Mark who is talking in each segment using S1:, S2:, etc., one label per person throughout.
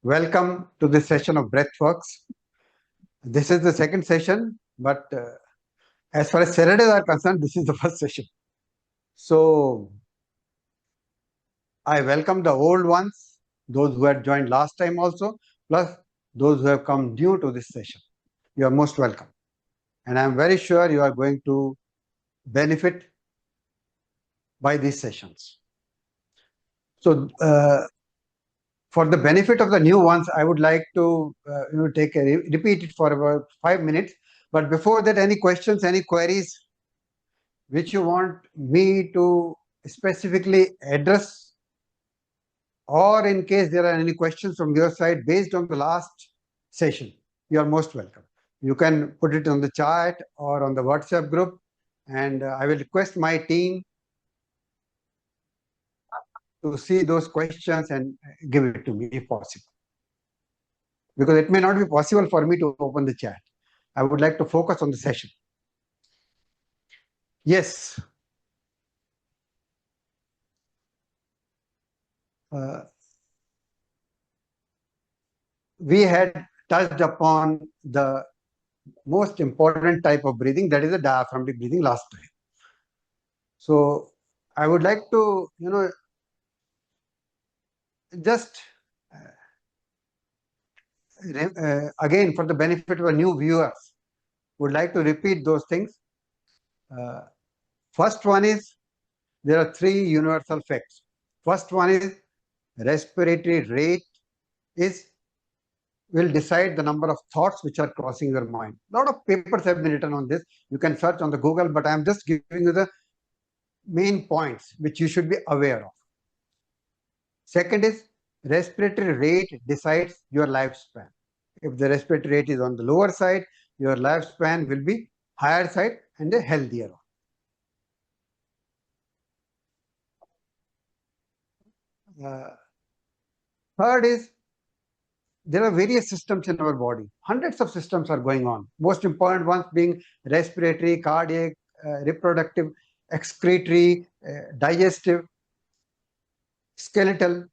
S1: Welcome to this session of Breathworks. This is the second session, but as far as Saturdays are concerned, this is the first session. So I welcome the old ones, those who had joined last time also, plus those who have come new to this session. You are most welcome. And I am very sure you are going to benefit by these sessions. So for the benefit of the new ones, I would like to repeat it for about 5 minutes. But before that, any questions, any queries which you want me to specifically address, or in case there are any questions from your side based on the last session, you are most welcome. You can put it on the chat or on the WhatsApp group, and I will request my team to see those questions and give it to me if possible. Because it may not be possible for me to open the chat. I would like to focus on the session. Yes. We had touched upon the most important type of breathing, that is the diaphragmatic breathing last time. So I would like to, just again, for the benefit of our new viewers, would like to repeat those things. First one is, there are three universal facts. First one is respiratory rate will decide the number of thoughts which are crossing your mind. A lot of papers have been written on this. You can search on the Google, but I am just giving you the main points which you should be aware of. Second is respiratory rate decides your lifespan. If the respiratory rate is on the lower side, your lifespan will be higher side and a healthier one. Third is, there are various systems in our body. Hundreds of systems are going on. Most important ones being respiratory, cardiac, reproductive, excretory, digestive, skeletal.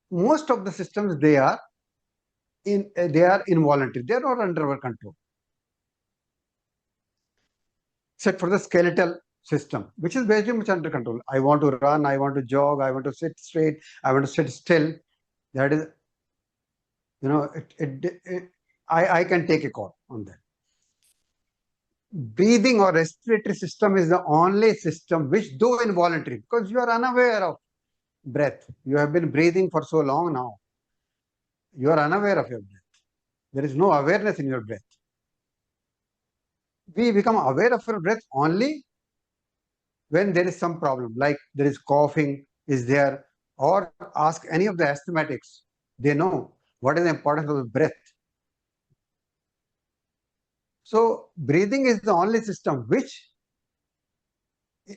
S1: Most of the systems, they are involuntary. They are not under our control. Except for the skeletal system, which is very much under control. I want to run, I want to jog, I want to sit straight, I want to sit still. That is, I can take a call on that. Breathing or respiratory system is the only system which, though involuntary, because you are unaware of breath. You have been breathing for so long now. You are unaware of your breath. There is no awareness in your breath. We become aware of our breath only when there is some problem, like there is coughing is there, or ask any of the asthmatics. They know what is the importance of the breath. So breathing is the only system which,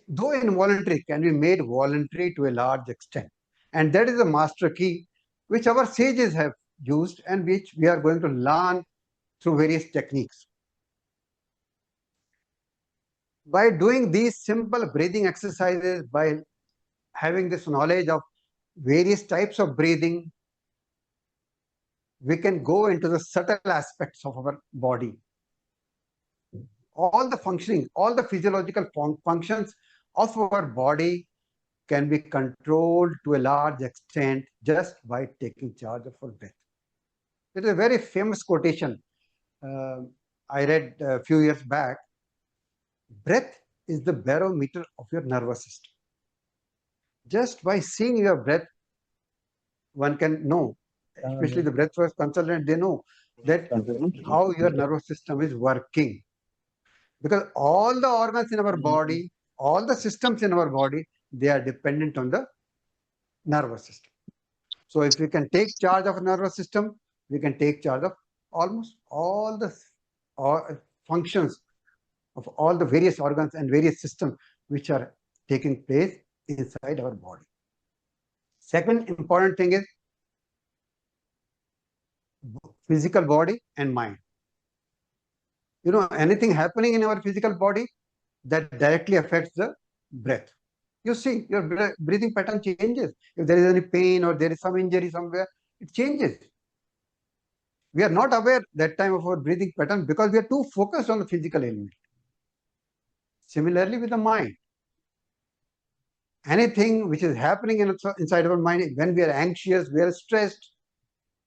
S1: though involuntary, can be made voluntary to a large extent. And that is the master key which our sages have used and which we are going to learn through various techniques. By doing these simple breathing exercises, by having this knowledge of various types of breathing, we can go into the subtle aspects of our body. All the functioning, all the physiological functions of our body can be controlled to a large extent just by taking charge of our breath. It is a very famous quotation I read a few years back. Breath is the barometer of your nervous system. Just by seeing your breath, one can know, especially the breathwork consultant, they know that how your nervous system is working. Because all the organs in our body, all the systems in our body, they are dependent on the nervous system. So if we can take charge of a nervous system, we can take charge of almost all the functions of all the various organs and various systems which are taking place inside our body. Second important thing is physical body and mind. Anything happening in our physical body that directly affects the breath. You see, your breathing pattern changes. If there is any pain or there is some injury somewhere, it changes. We are not aware that time of our breathing pattern because we are too focused on the physical element. Similarly with the mind. Anything which is happening inside our mind, when we are anxious, we are stressed,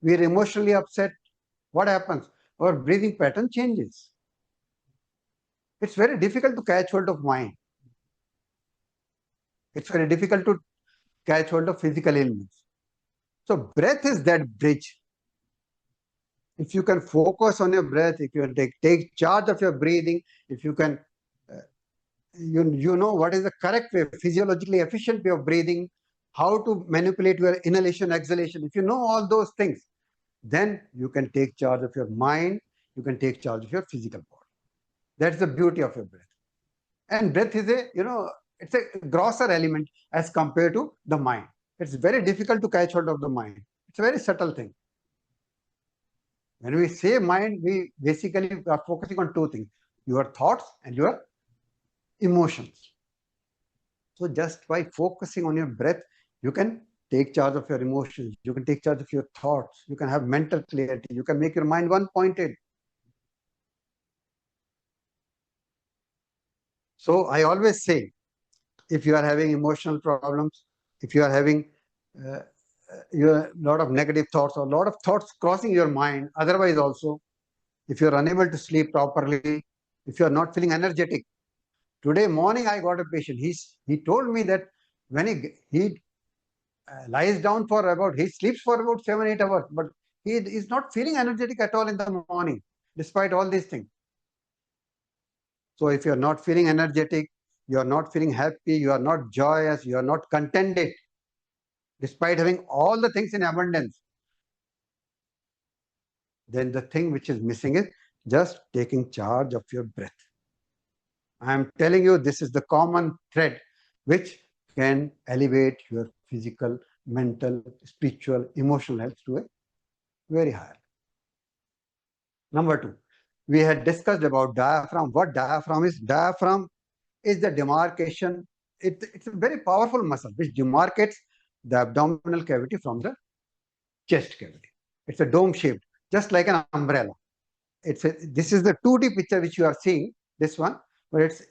S1: we are emotionally upset, what happens? Our breathing pattern changes. It's very difficult to catch hold of mind. It's very difficult to catch hold of physical ailments. So breath is that bridge. If you can focus on your breath, if you can take charge of your breathing, if you can, you know what is the correct way, physiologically efficient way of breathing, how to manipulate your inhalation, exhalation. If you know all those things, then you can take charge of your mind, you can take charge of your physical body. That's the beauty of your breath. And breath is it's a grosser element as compared to the mind. It's very difficult to catch hold of the mind. It's a very subtle thing. When we say mind, we basically are focusing on two things, your thoughts and your emotions. So just by focusing on your breath, you can take charge of your emotions, you can take charge of your thoughts, you can have mental clarity, you can make your mind one-pointed. So I always say, if you are having emotional problems, if you are having a lot of negative thoughts or a lot of thoughts crossing your mind, otherwise also, if you are unable to sleep properly, if you are not feeling energetic. Today morning, I got a patient. He told me that when he lies down for he sleeps for about 7-8 hours, but he is not feeling energetic at all in the morning, despite all these things. So if you are not feeling energetic, you are not feeling happy, you are not joyous, you are not contented, despite having all the things in abundance, then the thing which is missing is just taking charge of your breath. I am telling you, this is the common thread which can elevate your physical, mental, spiritual, emotional health to a very high. Number two, we had discussed about diaphragm. What diaphragm is? Diaphragm is the demarcation. It's a very powerful muscle which demarcates the abdominal cavity from the chest cavity. It's a dome shaped, just like an umbrella. This is the 2D picture which you are seeing, this one, but it's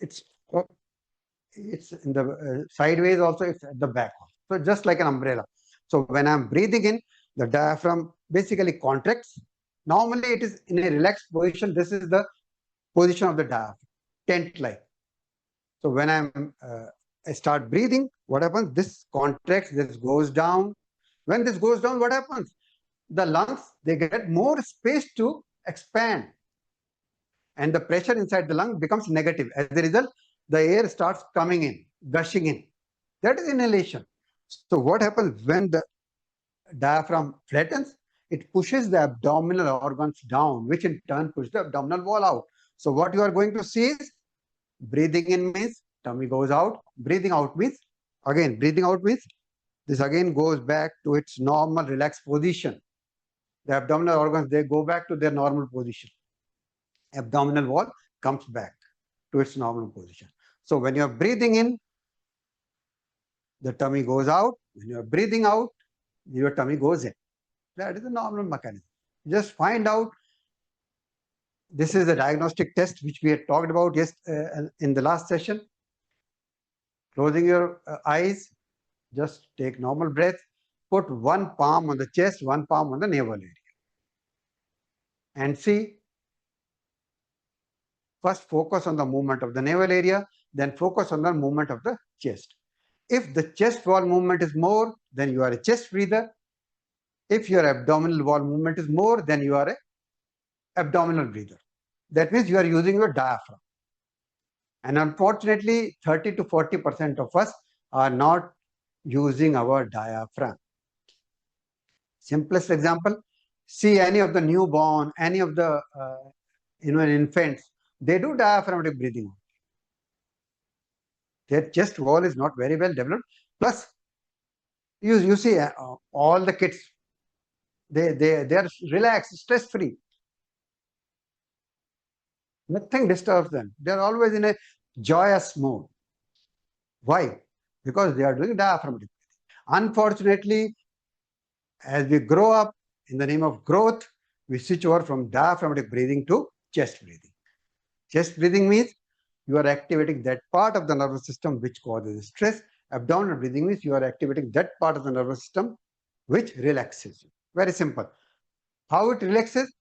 S1: in the sideways also, it's at the back. So just like an umbrella. So when I'm breathing in, the diaphragm basically contracts. Normally it is in a relaxed position. This is the position of the diaphragm, tent-like. So when I start breathing, what happens? This contracts, this goes down. When this goes down, what happens? The lungs, they get more space to expand. And the pressure inside the lung becomes negative. As a result, the air starts coming in, gushing in. That is inhalation. So what happens when the diaphragm flattens? It pushes the abdominal organs down, which in turn pushes the abdominal wall out. So what you are going to see is, breathing in means tummy goes out. Breathing out means, again, breathing out means this again goes back to its normal relaxed position. The abdominal organs, they go back to their normal position. Abdominal wall comes back to its normal position. So when you're breathing in, the tummy goes out. When you're breathing out, your tummy goes in. That is a normal mechanism. Just find out. This is a diagnostic test which we had talked about in the last session. Closing your eyes, just take normal breath. Put one palm on the chest, one palm on the navel area. And see, first focus on the movement of the navel area, then focus on the movement of the chest. If the chest wall movement is more, then you are a chest breather. If your abdominal wall movement is more, then you are a abdominal breather. That means you are using your diaphragm. And unfortunately, 30 to 40% of us are not using our diaphragm. Simplest example, see any of the newborn, any of the infants, they do diaphragmatic breathing. Their chest wall is not very well developed. Plus, you see all the kids, they are relaxed, stress-free. Nothing disturbs them. They are always in a joyous mode. Why? Because they are doing diaphragmatic breathing. Unfortunately, As we grow up, in the name of growth, we switch over from diaphragmatic breathing to chest breathing. Chest breathing means you are activating that part of the nervous system which causes stress. Abdominal breathing means you are activating that part of the nervous system which relaxes you. Very simple. How it relaxes?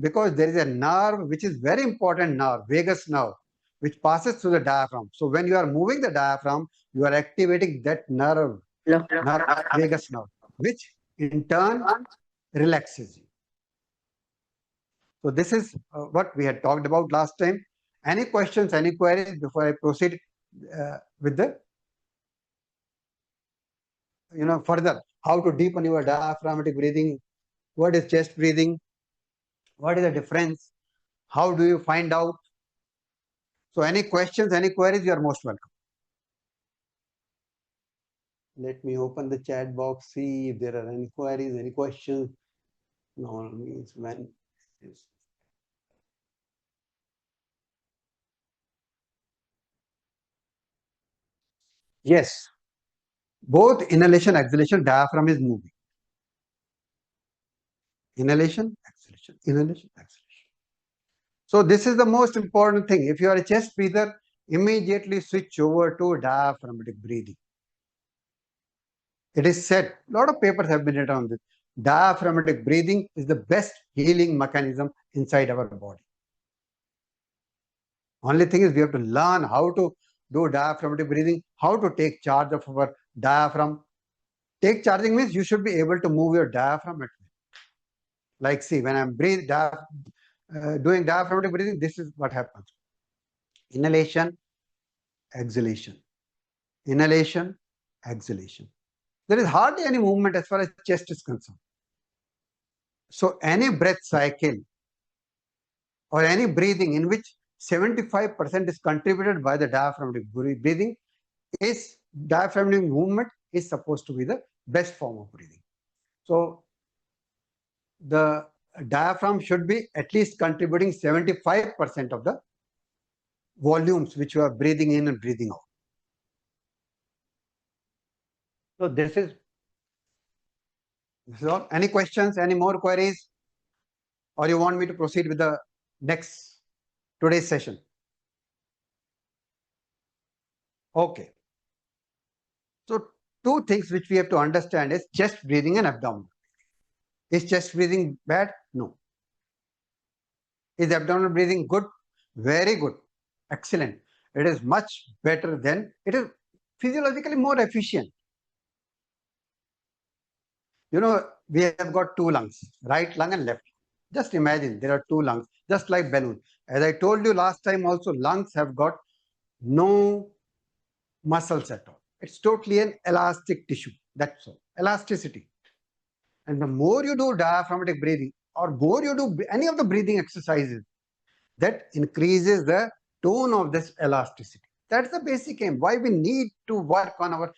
S1: Because there is a nerve which is very important nerve, vagus nerve, which passes through the diaphragm. So when you are moving the diaphragm, you are activating that nerve, vagus nerve, which in turn relaxes you. So this is what we had talked about last time. Any questions, any queries before I proceed with the further? How to deepen your diaphragmatic breathing? What is chest breathing? What is the difference? How do you find out? So any questions, any queries, you are most welcome. Let me open the chat box, see if there are any queries, any questions. No means when. Yes, both inhalation, exhalation, diaphragm is moving. Inhalation, exhalation, inhalation, exhalation. So this is the most important thing. If you are a chest breather, immediately switch over to diaphragmatic breathing. It is said, a lot of papers have been written on this. Diaphragmatic breathing is the best healing mechanism inside our body. Only thing is we have to learn how to do diaphragmatic breathing, how to take charge of our diaphragm. Take charging means you should be able to move your diaphragm at will. Like see, when I'm doing diaphragmatic breathing, this is what happens. Inhalation, exhalation. Inhalation, exhalation. There is hardly any movement as far as chest is concerned. So any breath cycle or any breathing in which 75% is contributed by the diaphragmatic breathing is diaphragmatic movement is supposed to be the best form of breathing. So the diaphragm should be at least contributing 75% of the volumes which you are breathing in and breathing out. So this is all. Any questions, any more queries? Or you want me to proceed with the next today's session? Okay. So two things which we have to understand is chest breathing and abdominal. Is chest breathing bad? No. Is abdominal breathing good? Very good. Excellent. It is much better than, it is physiologically more efficient. We have got two lungs, right lung and left. Just imagine there are two lungs, just like balloon. As I told you last time also, lungs have got no muscles at all. It's totally an elastic tissue. That's all. Elasticity. And the more you do diaphragmatic breathing or more you do any of the breathing exercises, that increases the tone of this elasticity. That's the basic aim. Why we need to work on our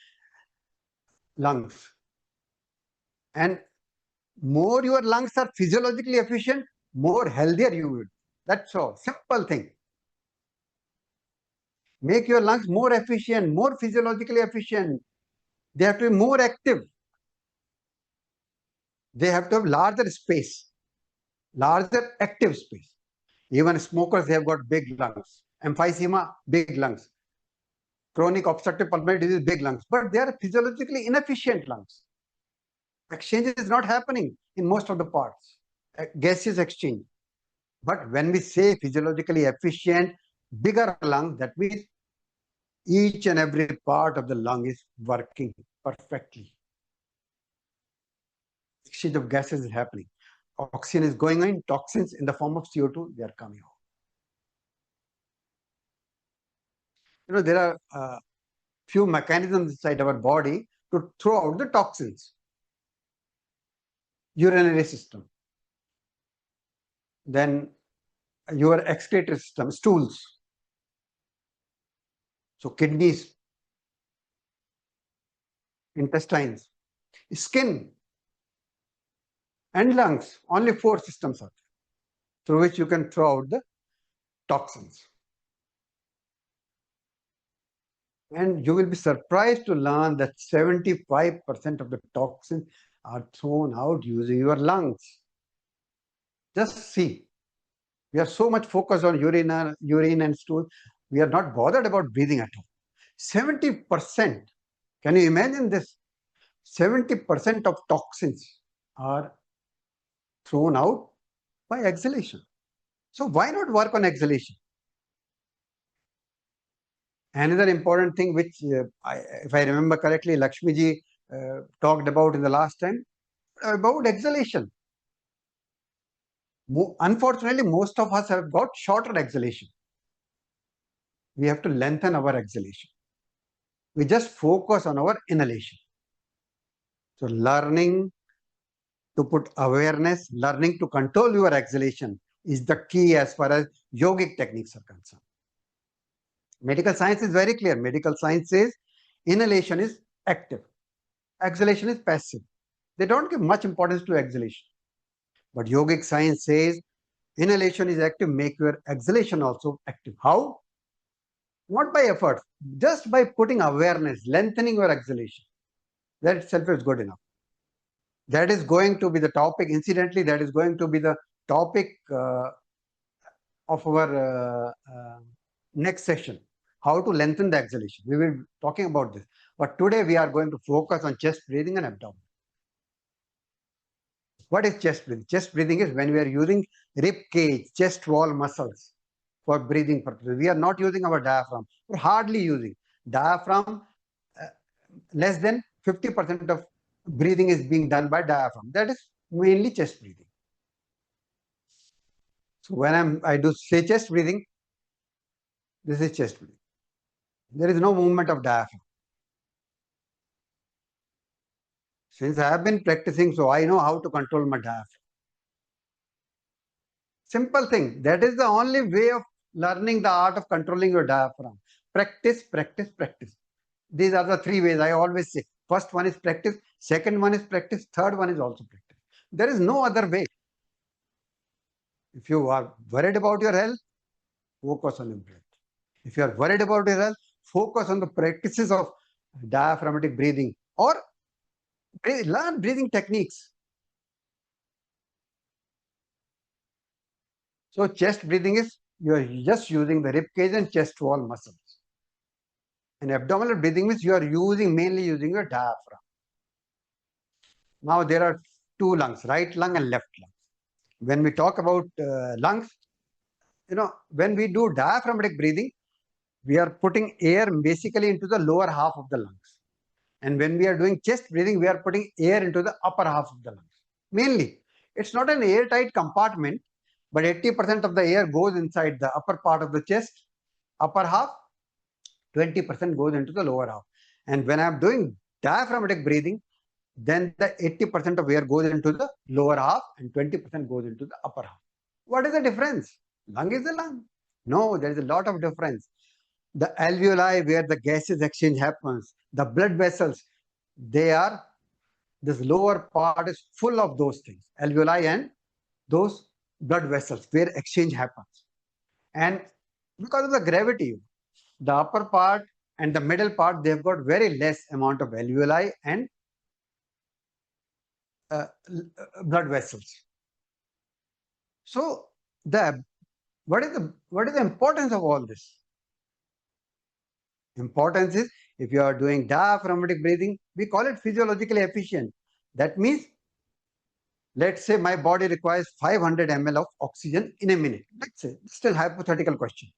S1: lungs. And more your lungs are physiologically efficient, more healthier you will. That's all. Simple thing. Make your lungs more efficient, more physiologically efficient. They have to be more active. They have to have larger space, larger active space. Even smokers, they have got big lungs. Emphysema, big lungs. Chronic obstructive pulmonary disease, big lungs. But they are physiologically inefficient lungs. Exchange is not happening in most of the parts. Gaseous exchange. But when we say physiologically efficient, bigger lung, that means each and every part of the lung is working perfectly. Exchange of gases is happening. Oxygen is going in, toxins in the form of CO2, they are coming out. There are few mechanisms inside our body to throw out the toxins. Urinary system. Then your excretory system, stools. So kidneys, intestines, skin, and lungs. Only 4 systems are there through which you can throw out the toxins. And you will be surprised to learn that 75% of the toxins are thrown out using your lungs. Just see. We are so much focused on urine and stool. We are not bothered about breathing at all. 70%. Can you imagine this? 70% of toxins are thrown out by exhalation. So why not work on exhalation? Another important thing which, if I remember correctly, Lakshmiji talked about in the last time, about exhalation. Unfortunately, most of us have got shorter exhalation. We have to lengthen our exhalation. We just focus on our inhalation. So learning to put awareness, learning to control your exhalation is the key as far as yogic techniques are concerned. Medical science is very clear. Medical science says inhalation is active, exhalation is passive. They don't give much importance to exhalation. But yogic science says inhalation is active, make your exhalation also active. How? Not by effort, just by putting awareness, lengthening your exhalation. That itself is good enough. That is going to be the topic. Incidentally, that is going to be the topic of our next session. How to lengthen the exhalation. We will be talking about this. But today we are going to focus on chest breathing and abdomen. What is chest breathing? Chest breathing is when we are using rib cage, chest wall muscles for breathing purposes. We are not using our diaphragm. We're hardly using diaphragm. Less than 50% of breathing is being done by diaphragm. That is mainly chest breathing. So when I do say chest breathing, this is chest breathing. There is no movement of diaphragm. Since I have been practicing, so I know how to control my diaphragm. Simple thing. That is the only way of learning the art of controlling your diaphragm. Practice, practice, practice. These are the three ways I always say. First one is practice, second one is practice, third one is also practice. There is no other way. If you are worried about your health, focus on your breath. If you are worried about your health, focus on the practices of diaphragmatic breathing or learn breathing techniques. So chest breathing is you are just using the rib cage and chest wall muscles. And abdominal breathing means you are mainly using your diaphragm. Now there are two lungs, right lung and left lung. When we talk about lungs, when we do diaphragmatic breathing, we are putting air basically into the lower half of the lungs. And when we are doing chest breathing, we are putting air into the upper half of the lungs. Mainly, it's not an airtight compartment, but 80% of the air goes inside the upper part of the chest, upper half, 20% goes into the lower half. And when I'm doing diaphragmatic breathing, then the 80% of air goes into the lower half and 20% goes into the upper half. What is the difference? Lung is the lung. No, there is a lot of difference. The alveoli where the gases exchange happens, the blood vessels, this lower part is full of those things, alveoli and those blood vessels where exchange happens. And because of the gravity, the upper part and the middle part, they've got very less amount of alveoli and blood vessels. So what is the importance of all this? Importance is if you are doing diaphragmatic breathing, we call it physiologically efficient. That means, let's say my body requires 500 ml of oxygen in a minute. Let's say, still hypothetical question.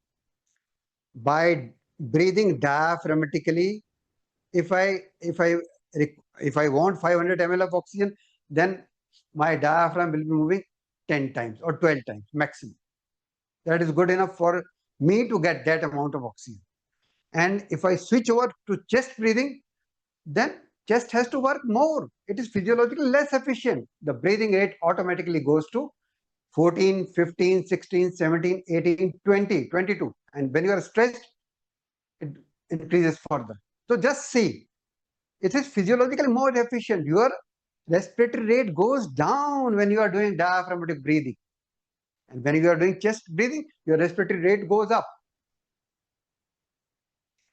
S1: By breathing diaphragmatically, if I want 500 ml of oxygen, then my diaphragm will be moving 10 times or 12 times maximum. That is good enough for me to get that amount of oxygen. And if I switch over to chest breathing, then chest has to work more. It is physiologically less efficient. The breathing rate automatically goes to 14, 15, 16, 17, 18, 20, 22. And when you are stressed, it increases further. So just see, it is physiologically more efficient. Your respiratory rate goes down when you are doing diaphragmatic breathing. And when you are doing chest breathing, your respiratory rate goes up.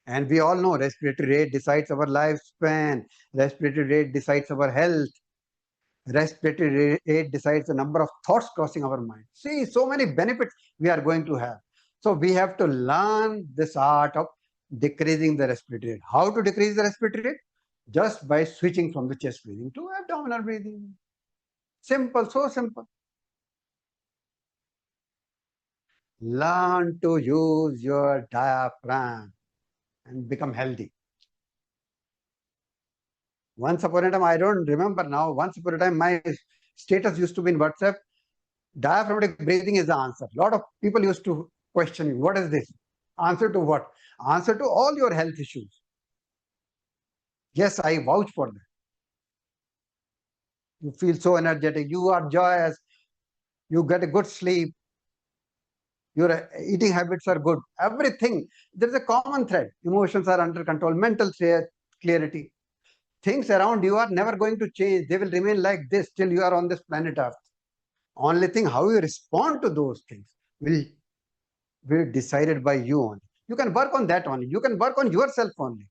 S1: And we all know respiratory rate decides our lifespan. Respiratory rate decides our health. Respiratory rate decides the number of thoughts crossing our mind. See, so many benefits we are going to have. So we have to learn this art of decreasing the respiratory rate. How to decrease the respiratory rate? Just by switching from the chest breathing to abdominal breathing. Simple, so simple. Learn to use your diaphragm and become healthy. Once upon a time, I don't remember now, once upon a time, my status used to be in WhatsApp, diaphragmatic breathing is the answer. A lot of people used to question me, what is this? Answer to what? Answer to all your health issues. Yes, I vouch for that. You feel so energetic, you are joyous, you get a good sleep, your eating habits are good, everything. There is a common thread. Emotions are under control, mental clarity. Things around you are never going to change. They will remain like this till you are on this planet Earth. Only thing, how you respond to those things will be decided by you only. You can work on that only. You can work on yourself only.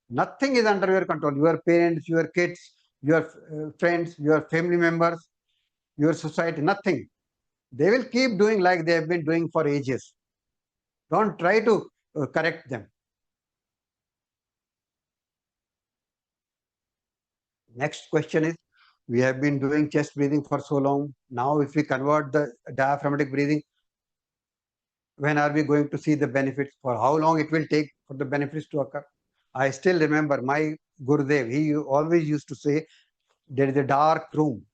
S1: Nothing is under your control. Your parents, your kids, your friends, your family members, your society, nothing. They will keep doing like they have been doing for ages. Don't try to correct them. Next question is, we have been doing chest breathing for so long. Now, if we convert the diaphragmatic breathing, when are we going to see the benefits? For how long it will take for the benefits to occur? I still remember my Gurudev, he always used to say, there is a dark room.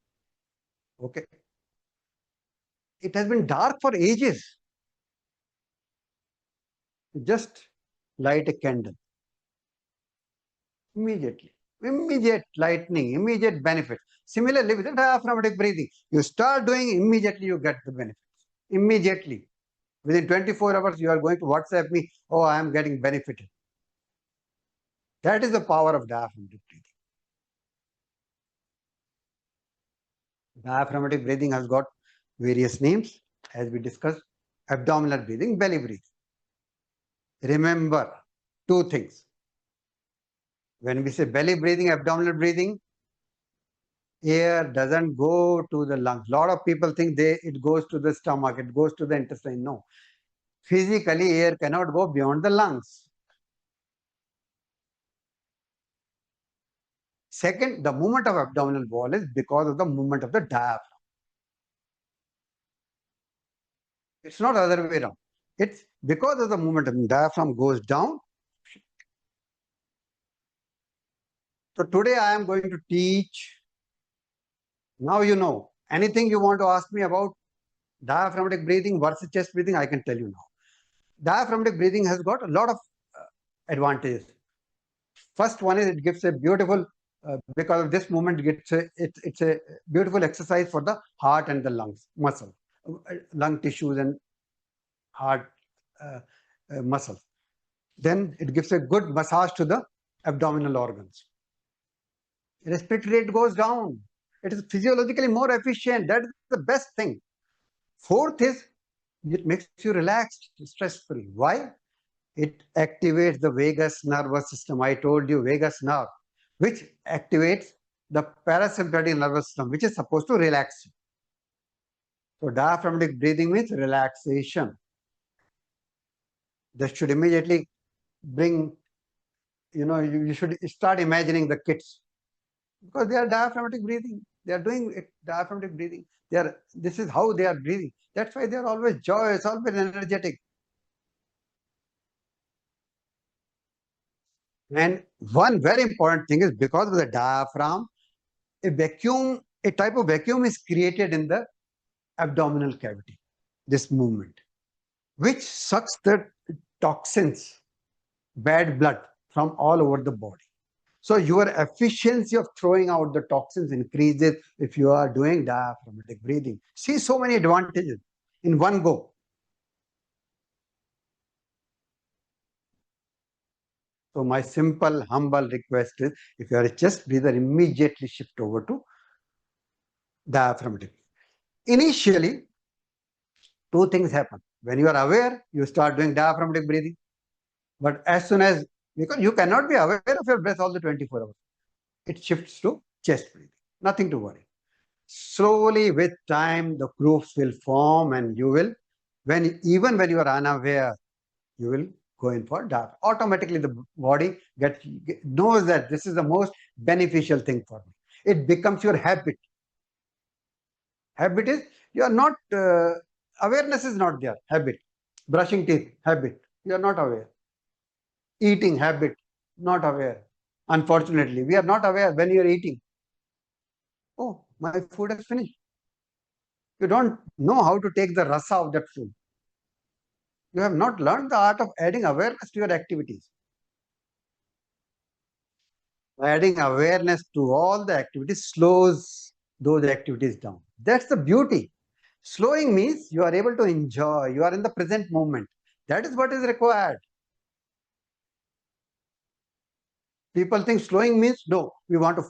S1: Okay. It has been dark for ages. Just light a candle. Immediately. Immediate lightning, immediate benefit. Similarly, with the diaphragmatic breathing, you start doing, immediately you get the benefits. Immediately. Within 24 hours, you are going to WhatsApp me, oh, I am getting benefited. That is the power of diaphragmatic breathing. Diaphragmatic breathing has got various names, as we discussed. Abdominal breathing, belly breathing. Remember two things. When we say belly breathing, abdominal breathing, air doesn't go to the lungs. A lot of people think it goes to the stomach, it goes to the intestine. No. Physically, air cannot go beyond the lungs. Second, the movement of abdominal wall is because of the movement of the diaphragm. It's not the other way around. It's because of the movement of the diaphragm goes down. So today I am going to teach. Now you know. Anything you want to ask me about diaphragmatic breathing versus chest breathing, I can tell you now. Diaphragmatic breathing has got a lot of advantages. First one is it gives a beautiful, because of this movement, it's a beautiful exercise for the heart and the lungs muscle, lung tissues and heart muscles. Then it gives a good massage to the abdominal organs. Respiratory rate goes down. It is physiologically more efficient. That is the best thing. Fourth is it makes you relaxed, stress-free. Why? It activates the vagus nervous system. I told you, vagus nerve, which activates the parasympathetic nervous system, which is supposed to relax you. So diaphragmatic breathing means relaxation. That should immediately bring, you should start imagining the kids, because they are diaphragmatic breathing. They are doing it, diaphragmatic breathing. This is how they are breathing. That's why they are always joyous, always energetic. And one very important thing is, because of the diaphragm, a type of vacuum is created in the abdominal cavity, this movement, which sucks the toxins, bad blood from all over the body. So your efficiency of throwing out the toxins increases if you are doing diaphragmatic breathing. See, so many advantages in one go. So my simple, humble request is, if you are a chest breather, immediately shift over to diaphragmatic. Initially, two things happen. When you are aware, you start doing diaphragmatic breathing. But as soon as, because you cannot be aware of your breath all the 24 hours, it shifts to chest breathing. Nothing to worry. Slowly with time, the grooves will form, and you will, even when you are unaware, you will go in for dark. Automatically, the body knows that this is the most beneficial thing for me. It becomes your habit. Habit is you are not awareness is not there. Habit, brushing teeth, habit. You are not aware. Eating habit, not aware. Unfortunately, we are not aware when you are eating. Oh, my food has finished. You don't know how to take the rasa of that food. You have not learned the art of adding awareness to your activities. Adding awareness to all the activities slows those activities down. That's the beauty. Slowing means you are able to enjoy, you are in the present moment. That is what is required. People think slowing means no, we want to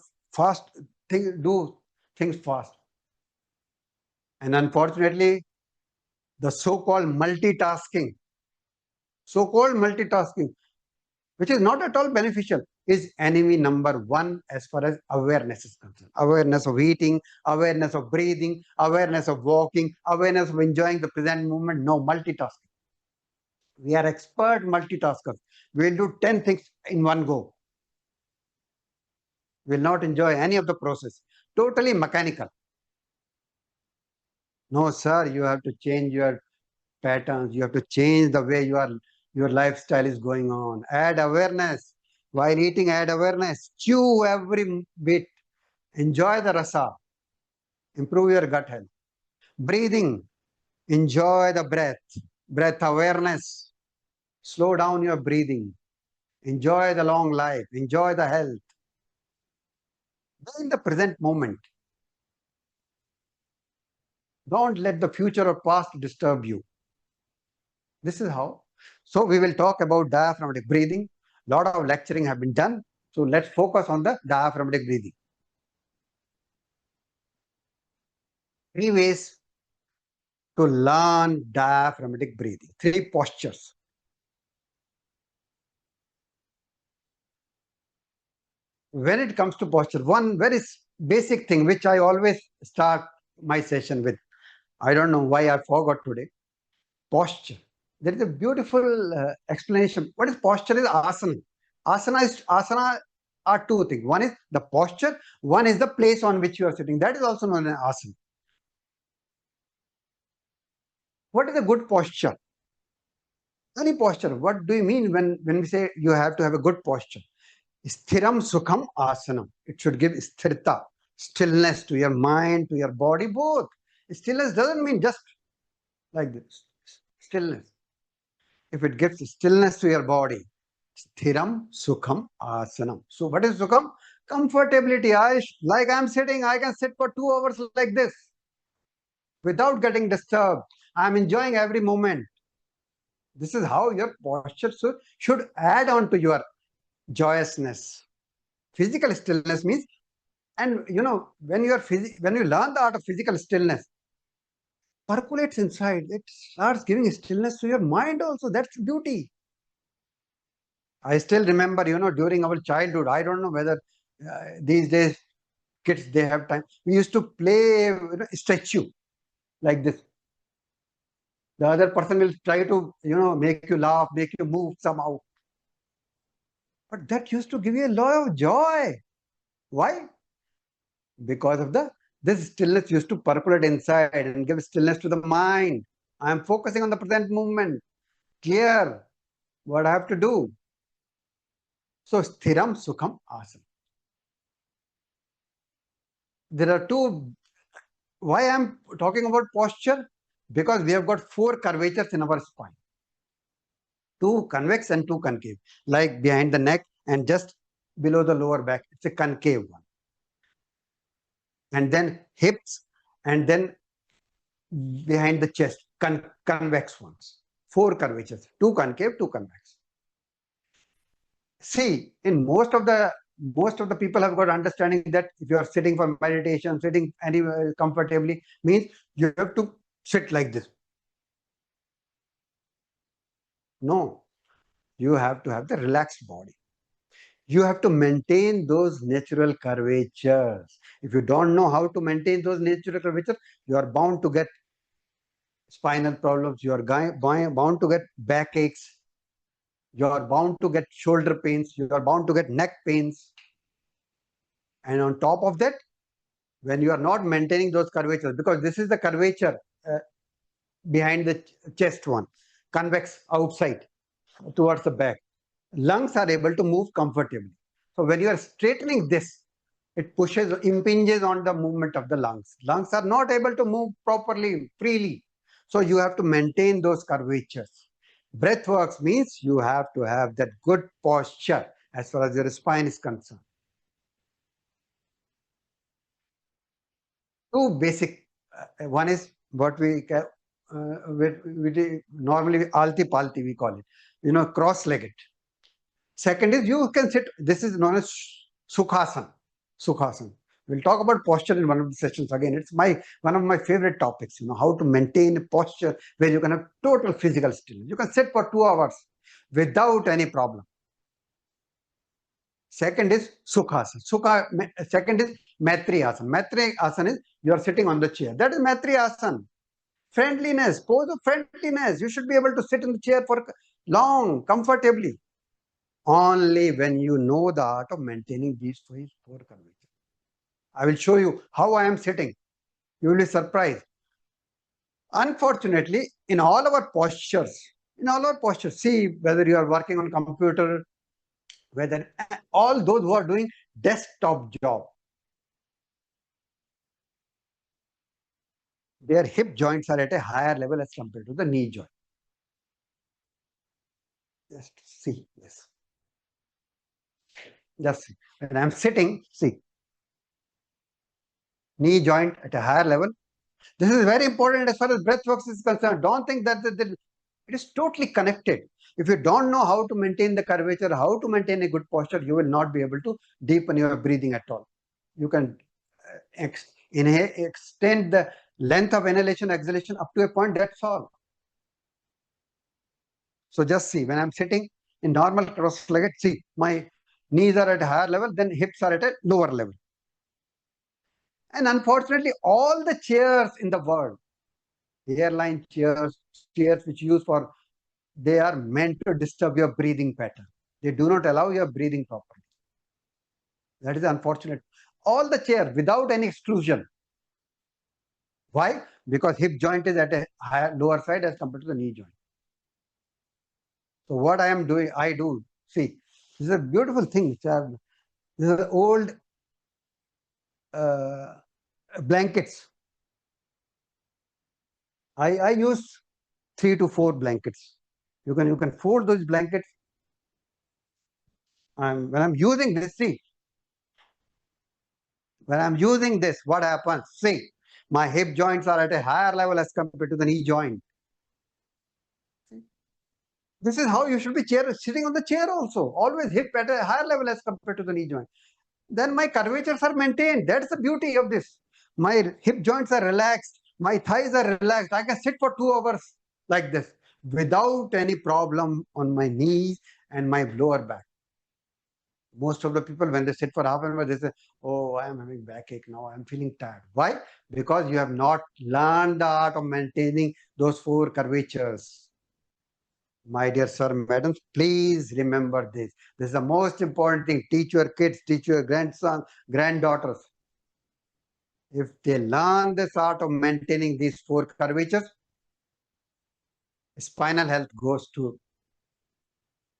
S1: do things fast. And unfortunately, the so-called multitasking, which is not at all beneficial, is enemy number one as far as awareness is concerned. Awareness of eating, awareness of breathing, awareness of walking, awareness of enjoying the present moment. No, multitasking. We are expert multitaskers. We'll do 10 things in one go. We'll not enjoy any of the process. Totally mechanical. No, sir, you have to change your patterns. You have to change the way your lifestyle is going on. Add awareness. While eating, add awareness. Chew every bit. Enjoy the rasa. Improve your gut health. Breathing. Enjoy the breath. Breath awareness. Slow down your breathing. Enjoy the long life. Enjoy the health. Be in the present moment. Don't let the future or past disturb you. This is how. So we will talk about diaphragmatic breathing. A lot of lecturing have been done. So let's focus on the diaphragmatic breathing. 3 ways to learn diaphragmatic breathing. 3 postures. When it comes to posture, one very basic thing which I always start my session with. I don't know why I forgot today. Posture. There is a beautiful explanation. What is posture? Is asana. Asana are 2 things. One is the posture. One is the place on which you are sitting. That is also known as asana. What is a good posture? Any posture. What do you mean when we say you have to have a good posture? Sthiram sukham asanam. It should give sthirta, stillness to your mind, to your body, both. Stillness doesn't mean just like this. Stillness. If it gives stillness to your body, sthiram sukham asanam. So what is sukham? Comfortability. Like I'm sitting, I can sit for 2 hours like this without getting disturbed. I'm enjoying every moment. This is how your posture should add on to your joyousness. Physical stillness means, and when you learn the art of physical stillness, percolates inside. It starts giving stillness to your mind also. That's beauty. I still remember, during our childhood, I don't know whether these days kids, they have time. We used to play statue like this. The other person will try to, make you laugh, make you move somehow. But that used to give you a lot of joy. Why? Because of this stillness used to percolate inside and give stillness to the mind. I am focusing on the present moment. Clear what I have to do. So sthiram sukham asana. There are 2. Why I am talking about posture? Because we have got 4 curvatures in our spine. 2 convex and 2 concave. Like behind the neck and just below the lower back. It's a concave one. And then hips, and then behind the chest, convex ones. 4 curvatures, 2 concave, 2 convex. See, in most of the people have got understanding that if you are sitting for meditation, sitting anywhere comfortably, means you have to sit like this. No, you have to have the relaxed body. You have to maintain those natural curvatures. If you don't know how to maintain those natural curvatures, you are bound to get spinal problems, you are bound to get backaches, you are bound to get shoulder pains, you are bound to get neck pains. And on top of that, when you are not maintaining those curvatures, because this is the curvature behind the chest one, convex outside towards the back, lungs are able to move comfortably. So when you are straightening this, it impinges on the movement of the lungs. Lungs are not able to move properly, freely. So you have to maintain those curvatures. Breathwork means you have to have that good posture as far as your spine is concerned. Two basic, one is what we normally alti-palti we call it, cross-legged. Second is you can sit, this is known as Sukhasana. Sukhasana. We'll talk about posture in one of the sessions again. It's one of my favorite topics, how to maintain a posture where you can have total physical stillness. You can sit for 2 hours without any problem. Second is Sukhasana. Second is Maitri Asana. Maitri Asana is you are sitting on the chair. That is Maitri Asana. Friendliness, pose of friendliness. You should be able to sit in the chair for long, comfortably. Only when you know the art of maintaining these four curvatures. I will show you how I am sitting. You will be surprised. Unfortunately, in all our postures, see whether you are working on computer, whether all those who are doing desktop job, their hip joints are at a higher level as compared to the knee joint. Just see this. Just see. When I'm sitting, see, knee joint at a higher level. This is very important as far as breathwork is concerned. Don't think that it is totally connected. If you don't know how to maintain the curvature, how to maintain a good posture, you will not be able to deepen your breathing at all. You can extend the length of inhalation, exhalation up to a point, that's all. So just see, when I'm sitting in normal cross-legged, see, my knees are at a higher level, then hips are at a lower level. And unfortunately, all the chairs in the world, airline chairs which you use for, they are meant to disturb your breathing pattern. They do not allow your breathing properly. That is unfortunate. All the chairs without any exclusion. Why? Because hip joint is at a lower side as compared to the knee joint. So what I am doing, see, this is a beautiful thing. This is old blankets. I use 3 to 4 blankets. You can fold those blankets. When I'm using this, see, when I'm using this, what happens? See, my hip joints are at a higher level as compared to the knee joint. This is how you should be sitting on the chair also. Always hip at a higher level as compared to the knee joint. Then my curvatures are maintained. That's the beauty of this. My hip joints are relaxed. My thighs are relaxed. I can sit for 2 hours like this without any problem on my knees and my lower back. Most of the people, when they sit for half an hour, they say, oh, I am having backache now. I'm feeling tired. Why? Because you have not learned the art of maintaining those 4 curvatures. My dear sir, madams, please remember this. This is the most important thing. Teach your kids, teach your grandson, granddaughters. If they learn this art of maintaining these 4 curvatures, spinal health goes to,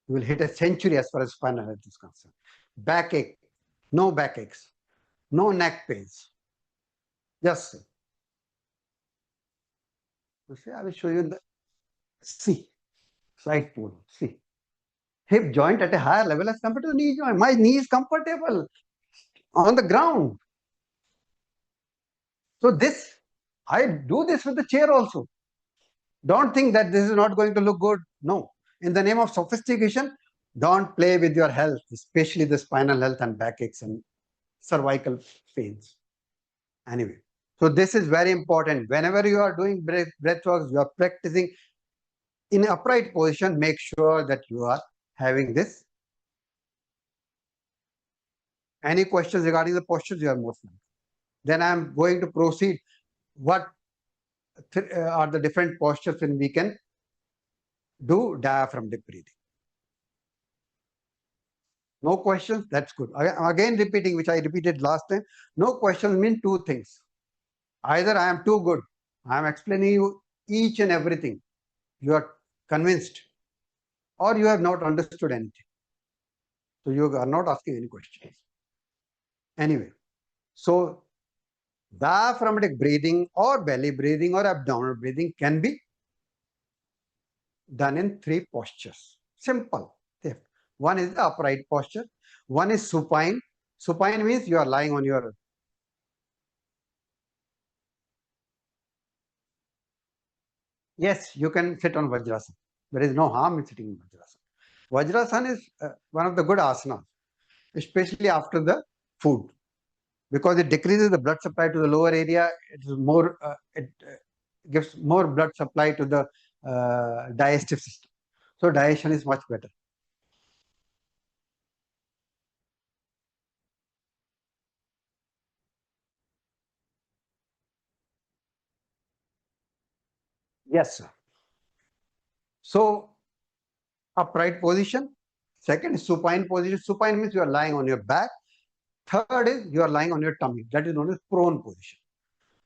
S1: you will hit a century as far as spinal health is concerned. Backache, no backaches, no neck pains. Just see. See, I will show you see, side pole, see. Hip joint at a higher level as compared to the knee joint. My knee is comfortable on the ground. So I do this with the chair also. Don't think that this is not going to look good. No. In the name of sophistication, don't play with your health, especially the spinal health and backaches and cervical pains. Anyway, so this is very important. Whenever you are doing breathwork, you are practicing in upright position, make sure that you are having this Any questions regarding the postures? You are most welcome. Then I am going to proceed. What are the different postures when we can do diaphragmatic breathing? No questions? That's good. Again, repeating, which I repeated last time. No questions mean two things. Either I am too good, I am explaining you each and everything, you are convinced, or you have not understood anything. So you are not asking any questions. Anyway, so diaphragmatic breathing or belly breathing or abdominal breathing can be done in three postures. Simple. One is the upright posture. One is supine. Supine means you are lying on your. Yes, you can sit on Vajrasana. There is no harm in sitting in Vajrasana. Vajrasana is one of the good asanas, especially after the food, because it decreases the blood supply to the lower area. It is more. It gives more blood supply to the digestive system. So digestion is much better. Yes, sir. So upright position. Second is supine position. Supine means you are lying on your back. Third is you are lying on your tummy. That is known as prone position.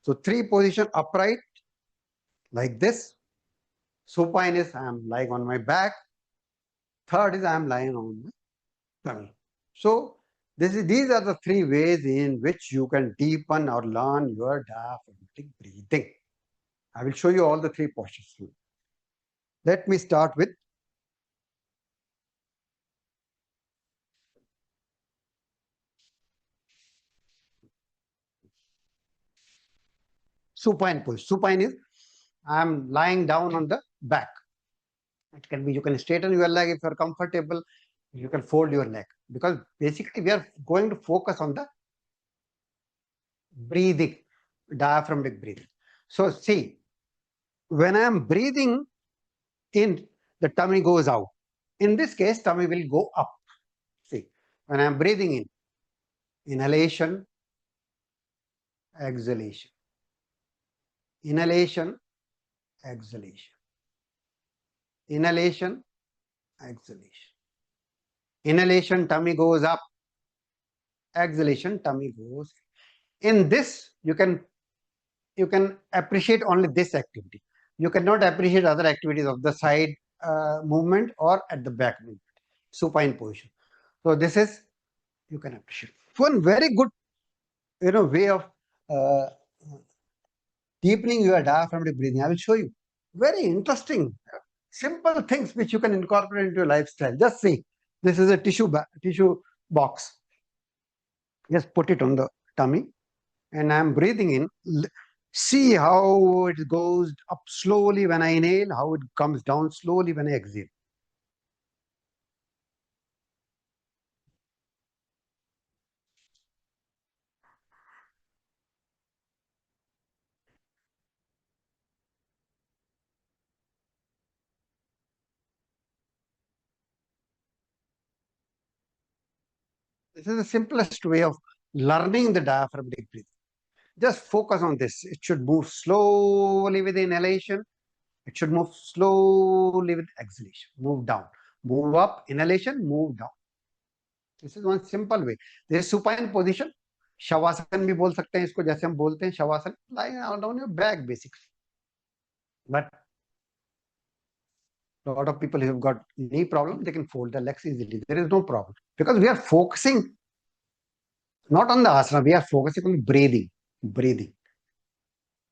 S1: So three position: upright, like this. Supine is I am lying on my back. Third is I am lying on my tummy. So these are the three ways in which you can deepen or learn your diaphragmatic breathing. I will show you all the three postures. Let me start with supine position. Supine is I am lying down on the back. It can be, you can straighten your leg if you're comfortable. You can fold your leg, because basically we are going to focus on the breathing, diaphragmatic breathing. So see, when I am breathing in, the tummy goes out. In this case, tummy will go up. See, when I am breathing in, inhalation, exhalation, inhalation, exhalation, inhalation, exhalation, inhalation, tummy goes up, exhalation, tummy goes. In this, you can appreciate only this activity. You cannot appreciate other activities of the side movement or at the back movement, supine position. So this is, you can appreciate. One very good way of uh, deepening your diaphragmatic breathing. I will show you. Very interesting, simple things which you can incorporate into your lifestyle. Just see, this is a tissue box. Just put it on the tummy, and I'm breathing in. See how it goes up slowly when I inhale, how it comes down slowly when I exhale. This is the simplest way of learning the diaphragmatic breathing. Just focus on this. It should move slowly with inhalation. It should move slowly with exhalation. Move down. Move up, inhalation, move down. This is one simple way. This is supine position. Shavasana भी बोल सकते हैं इसको, जैसे हम बोलते हैं shavasana, lying down your back basically. But a lot of people who have got knee problem, they can fold their legs easily. There is no problem, because we are focusing not on the asana, we are focusing on breathing. Breathing.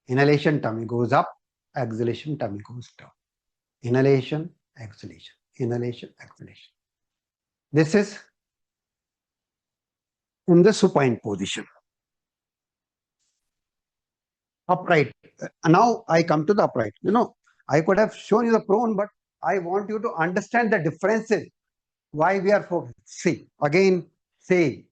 S1: Inhalation, tummy goes up. Exhalation, tummy goes down. Inhalation, exhalation. Inhalation, exhalation. This is in the supine position. Upright. Now I come to the upright. I could have shown you the prone, but I want you to understand the differences. Why we are focused. See, again, say,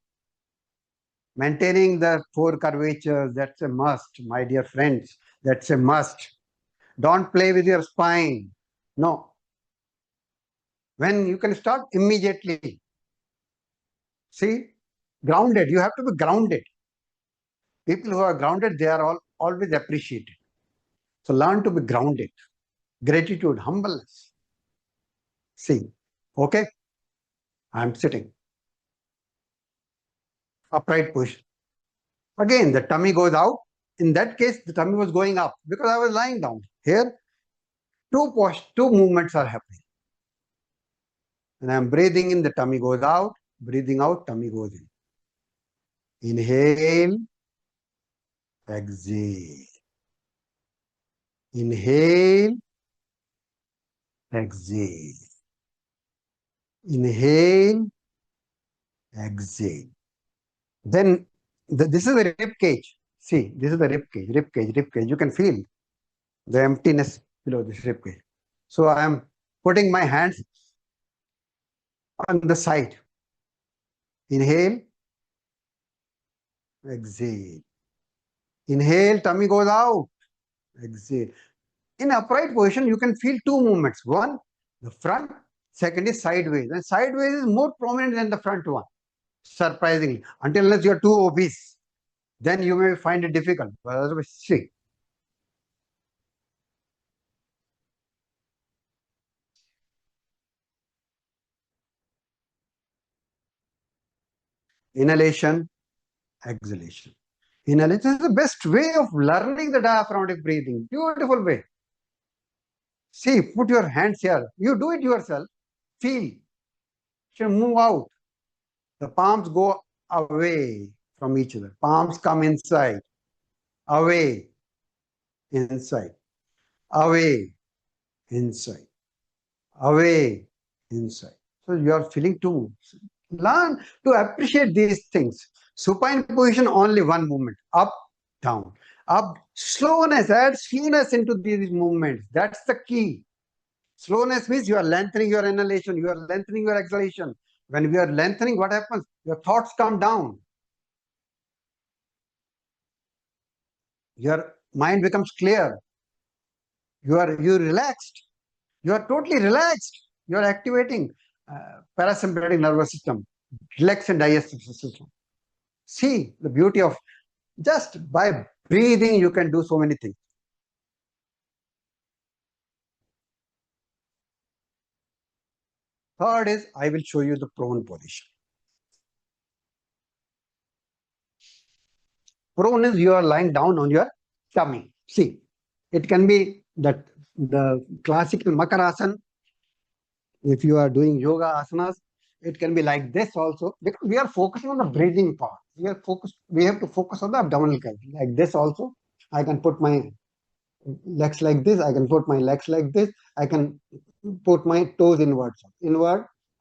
S1: maintaining the four curvatures, that's a must, my dear friends. That's a must. Don't play with your spine. No. When you can start immediately. See, Grounded. You have to be grounded. People who are grounded, they are all always appreciated. So learn to be grounded. Gratitude, humbleness. See, okay, I'm sitting. Upright position. Again, the tummy goes out. In that case, the tummy was going up because I was lying down. Here, two movements are happening. When I'm breathing in, the tummy goes out. Breathing out, tummy goes in. Inhale, exhale. Inhale, exhale. Inhale, exhale. Then this is the rib cage. See, this is the rib cage, rib cage, rib cage. You can feel the emptiness below this rib cage. So I am putting my hands on the side. Inhale, exhale. Inhale, tummy goes out. Exhale. In upright position, you can feel two movements. One, the front. Second is sideways. And sideways is more prominent than the front one. Surprisingly. Unless you are too obese, then you may find it difficult. But otherwise, see. Inhalation, exhalation. Inhalation is the best way of learning the diaphragmatic breathing. Beautiful way. See, put your hands here. You do it yourself. Feel. You move out. The palms go away from each other. Palms come inside. Away. Inside. Away. Inside. Away. Inside. So you are feeling two. Learn to appreciate these things. Supine position, only one movement. Up, down. Up. Slowness. Add slowness into these movements. That's the key. Slowness means you are lengthening your inhalation, you are lengthening your exhalation. When we are lengthening, what happens? Your thoughts come down. Your mind becomes clear. You relaxed. You are totally relaxed. You are activating parasympathetic nervous system, relax and digestive system. See the beauty of just by breathing, you can do so many things. Third is, I will show you the prone position. Prone is you are lying down on your tummy. See, it can be that the classical Makarasana. If you are doing yoga asanas, it can be like this also, because we are focusing on the breathing part. We have to focus on the abdominal cavity. Like this also, I can put my legs like this, I can put my legs like this, I can put my toes inward,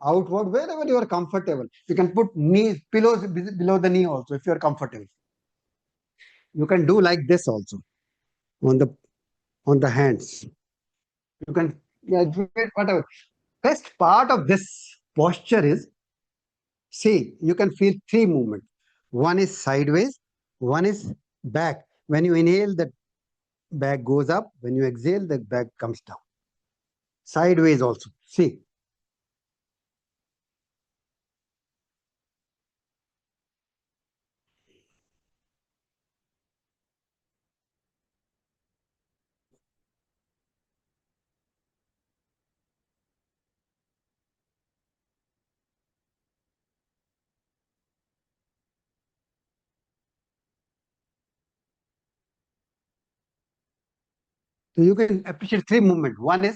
S1: outward, wherever you are comfortable. You can put knees, pillows below the knee also if you are comfortable. You can do like this also on the hands. You can, yeah, whatever. Best part of this posture is, see, you can feel three movements. One is sideways, one is back. When you inhale, the back goes up. When you exhale, the back comes down. Sideways also. See. So you can appreciate three movements. One is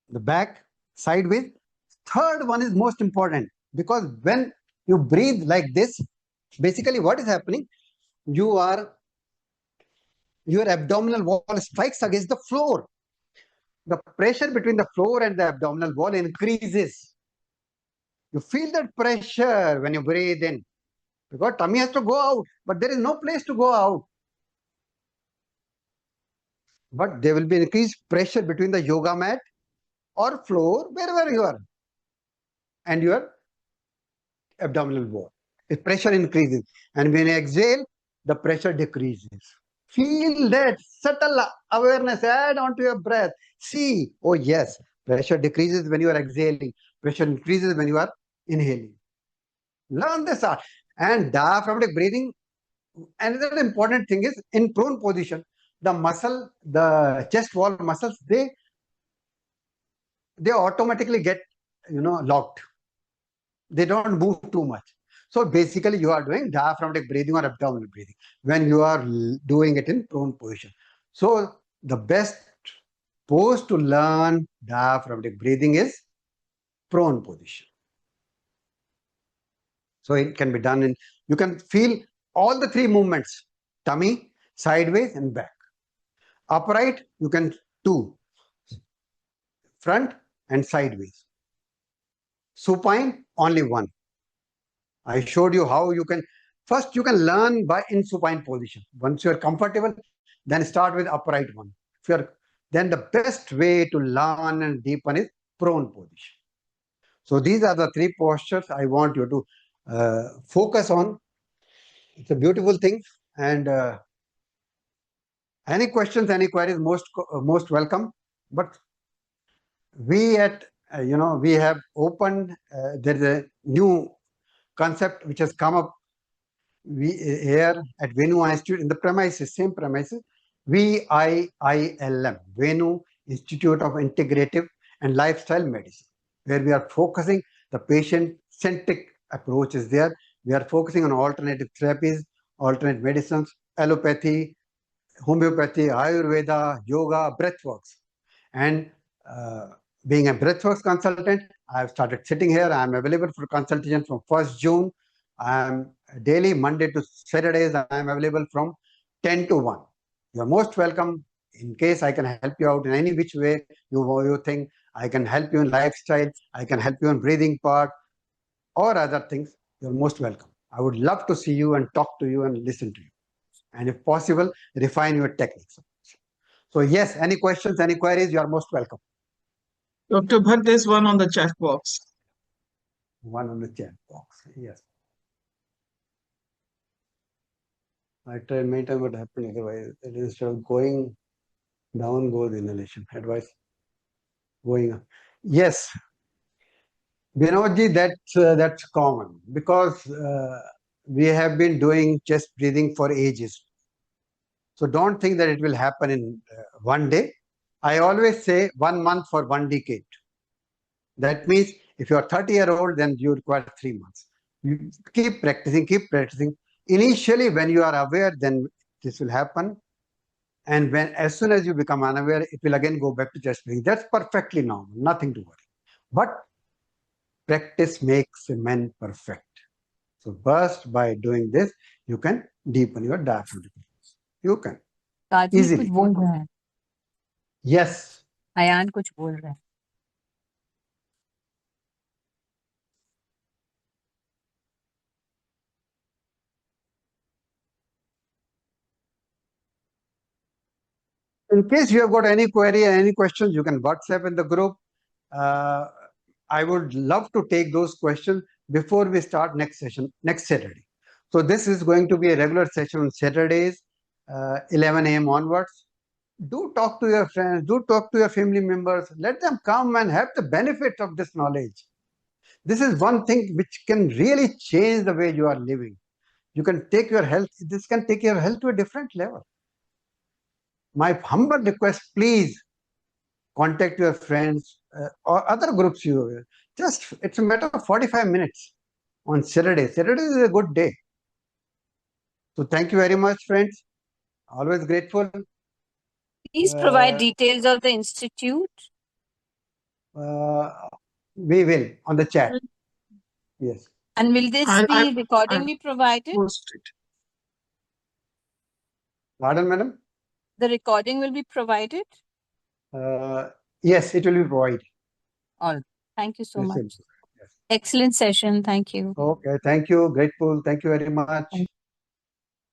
S1: the back, sideways. Third one is most important, because when you breathe like this, basically what is happening? Your abdominal wall strikes against the floor. The pressure between the floor and the abdominal wall increases. You feel that pressure when you breathe in, because tummy has to go out, but there is no place to go out. But there will be increased pressure between the yoga mat or floor, wherever you are, and your abdominal wall. The pressure increases. And when you exhale, the pressure decreases. Feel that subtle awareness, add onto your breath. See, oh yes, pressure decreases when you are exhaling. Pressure increases when you are inhaling. Learn this art. And diaphragmatic breathing, another important thing is in prone position, the chest wall muscles, they automatically get, locked. They don't move too much. So basically you are doing diaphragmatic breathing or abdominal breathing when you are doing it in prone position. So the best pose to learn diaphragmatic breathing is prone position. So it can be done in, you can feel all the three movements: tummy, sideways, and back. Upright, you can two, front and sideways. Supine, only one. I showed you how you can, first you can learn by in supine position. Once you are comfortable, then start with upright one. If you are, then the best way to learn and deepen is prone position. So these are the three postures I want you to focus on. It's a beautiful thing. And any questions, any queries, most welcome. But we at, we have opened, there is a new concept which has come up here at Venu Institute in the premises, same premises, VIILM, Venu Institute of Integrative and Lifestyle Medicine, where we are focusing, the patient-centric approach is there. We are focusing on alternative therapies, alternate medicines, allopathy, homeopathy, Ayurveda, yoga, breathworks. And being a breathworks consultant, I have started sitting here. I am available for consultation from 1st June. I am daily, Monday to Saturdays, I am available from 10 to 1. You are most welcome. In case I can help you out in any which way you think, I can help you in lifestyle, I can help you in breathing part or other things, you are most welcome. I would love to see you and talk to you and listen to you. And if possible, refine your techniques. So yes, any questions, any queries, you are most welcome.
S2: Dr. Bhatt, there's one on the chat box.
S1: One on the chat box, yes. I tried many times what happened otherwise. Instead of going down, goes inhalation. Advice going up. Yes, Vinodji, that's common because we have been doing chest breathing for ages. So don't think that it will happen in one day. I always say 1 month for 1 decade. That means if you are 30-year-old, then you require 3 months. You keep practicing, keep practicing. Initially, when you are aware, then this will happen. And as soon as you become unaware, it will again go back to chest breathing. That's perfectly normal, nothing to worry. But practice makes a man perfect. So first, by doing this, you can deepen your diaphragm. You can.
S3: Easily. कुछ बोल रहा है.
S1: Yes.
S3: Ayan कुछ बोल रहा है.
S1: In case you have got any query, any questions, you can WhatsApp in the group. I would love to take those questions before we start next session, next Saturday. So this is going to be a regular session on Saturdays, 11 a.m. onwards. Do talk to your friends, do talk to your family members, let them come and have the benefit of this knowledge. This is one thing which can really change the way you are living. You can take your health, this can take your health to a different level. My humble request, please contact your friends or other groups you just, it's a matter of 45 minutes on Saturday. Saturday is a good day. So thank you very much, friends. Always grateful.
S3: Please provide details of the institute.
S1: We will on the chat. Yes.
S3: And will this recording be provided?
S2: Post it.
S1: Pardon, madam?
S3: The recording will be provided?
S1: Yes, it will be provided.
S3: All. Thank you so
S1: Yes,
S3: much.
S1: yes.
S3: Excellent session. Thank you.
S1: Okay, thank you. Grateful. Thank you very much.